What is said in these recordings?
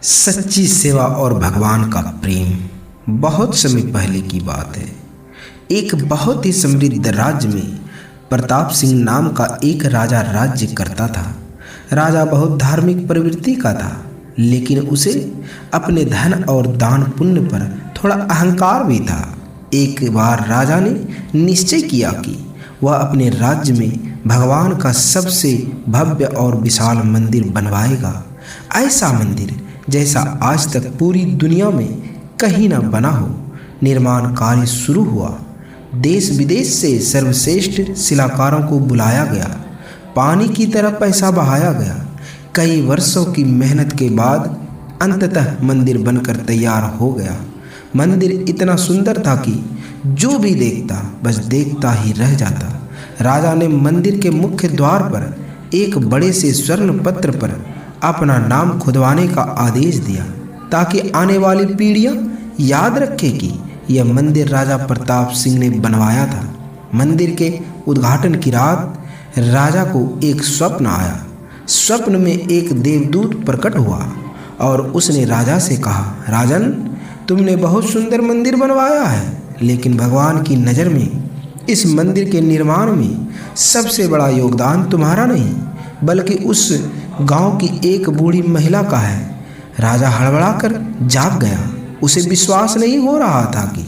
सच्ची सेवा और भगवान का प्रेम। बहुत समय पहले की बात है। एक बहुत ही समृद्ध राज्य में प्रताप सिंह नाम का एक राजा राज्य करता था। राजा बहुत धार्मिक प्रवृत्ति का था, लेकिन उसे अपने धन और दान पुण्य पर थोड़ा अहंकार भी था। एक बार राजा ने निश्चय किया कि वह अपने राज्य में भगवान का सबसे भव्य और विशाल मंदिर बनवाएगा। ऐसा मंदिर जैसा आज तक पूरी दुनिया में कहीं न बना हो। निर्माण कार्य शुरू हुआ। देश विदेश से सर्वश्रेष्ठ शिलाकारों को बुलाया गया। पानी की तरह पैसा बहाया गया। कई वर्षों की मेहनत के बाद अंततः मंदिर बनकर तैयार हो गया। मंदिर इतना सुंदर था कि जो भी देखता बस देखता ही रह जाता। राजा ने मंदिर के मुख्य द्वार पर एक बड़े से स्वर्ण पत्र पर अपना नाम खुदवाने का आदेश दिया, ताकि आने वाली पीढ़ियां याद रखें कि यह मंदिर राजा प्रताप सिंह ने बनवाया था। मंदिर के उद्घाटन की रात राजा को एक स्वप्न आया। स्वप्न में एक देवदूत प्रकट हुआ और उसने राजा से कहा, राजन, तुमने बहुत सुंदर मंदिर बनवाया है, लेकिन भगवान की नज़र में इस मंदिर के निर्माण में सबसे बड़ा योगदान तुम्हारा नहीं, बल्कि उस गांव की एक बूढ़ी महिला का है। राजा हड़बड़ा कर जाग गया। उसे विश्वास नहीं हो रहा था कि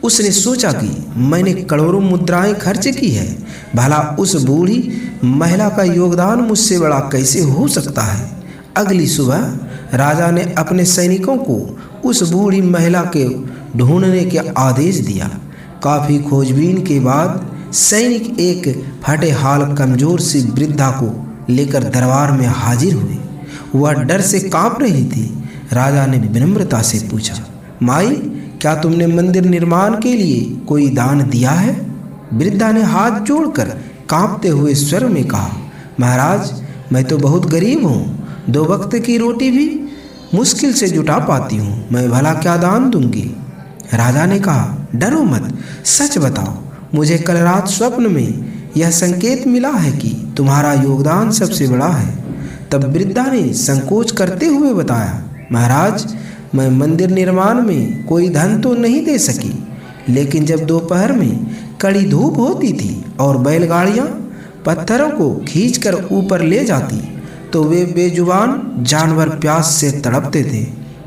उसने सोचा कि मैंने करोड़ों मुद्राएं खर्च की है, भला उस बूढ़ी महिला का योगदान मुझसे बड़ा कैसे हो सकता है। अगली सुबह राजा ने अपने सैनिकों को उस बूढ़ी महिला के ढूंढने का आदेश दिया। काफ़ी खोजबीन के बाद सैनिक एक फटे हाल कमज़ोर सी वृद्धा को लेकर दरबार में हाजिर हुए। वह डर से कांप रही थी। राजा ने विनम्रता से पूछा, माई, क्या तुमने मंदिर निर्माण के लिए कोई दान दिया है? वृद्धा ने हाथ जोड़कर कांपते हुए स्वर में कहा, महाराज, मैं तो बहुत गरीब हूँ। 2 वक्त की रोटी भी मुश्किल से जुटा पाती हूँ। मैं भला क्या दान दूंगी? राजा ने कहा, डरो मत, सच बताओ। मुझे कल रात स्वप्न में यह संकेत मिला है कि तुम्हारा योगदान सबसे बड़ा है। तब वृद्धा ने संकोच करते हुए बताया, महाराज, मैं मंदिर निर्माण में कोई धन तो नहीं दे सकी, लेकिन जब दोपहर में कड़ी धूप होती थी और बैलगाड़ियाँ पत्थरों को खींचकर ऊपर ले जाती, तो वे बेजुबान जानवर प्यास से तड़पते थे।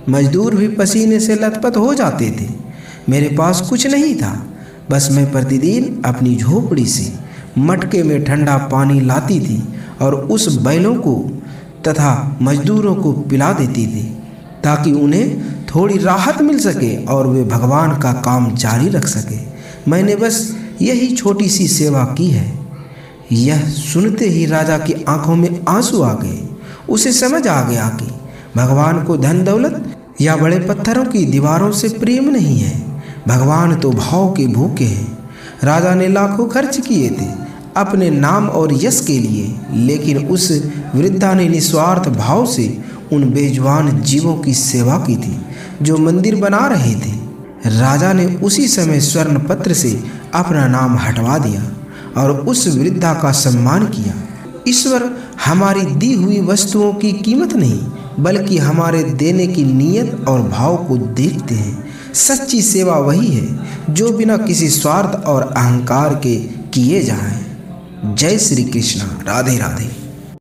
मजदूर भी पसीने से लथपथ हो जाते थे। मेरे पास कुछ नहीं था, बस मैं प्रतिदिन अपनी झोपड़ी से मटके में ठंडा पानी लाती थी और उस बैलों को तथा मजदूरों को पिला देती थी, ताकि उन्हें थोड़ी राहत मिल सके और वे भगवान का काम जारी रख सके। मैंने बस यही छोटी सी सेवा की है। यह सुनते ही राजा की आंखों में आंसू आ गए। उसे समझ आ गया कि भगवान को धन दौलत या बड़े पत्थरों की दीवारों से प्रेम नहीं है। भगवान तो भाव के भूखे हैं। राजा ने लाखों खर्च किए थे अपने नाम और यश के लिए, लेकिन उस वृद्धा ने निस्वार्थ भाव से उन बेजुबान जीवों की सेवा की थी जो मंदिर बना रहे थे। राजा ने उसी समय स्वर्ण पत्र से अपना नाम हटवा दिया और उस वृद्धा का सम्मान किया। ईश्वर हमारी दी हुई वस्तुओं की कीमत नहीं, बल्कि हमारे देने की नीयत और भाव को देखते हैं। सच्ची सेवा वही है जो बिना किसी स्वार्थ और अहंकार के किए जाए। जय श्री कृष्ण। राधे राधे।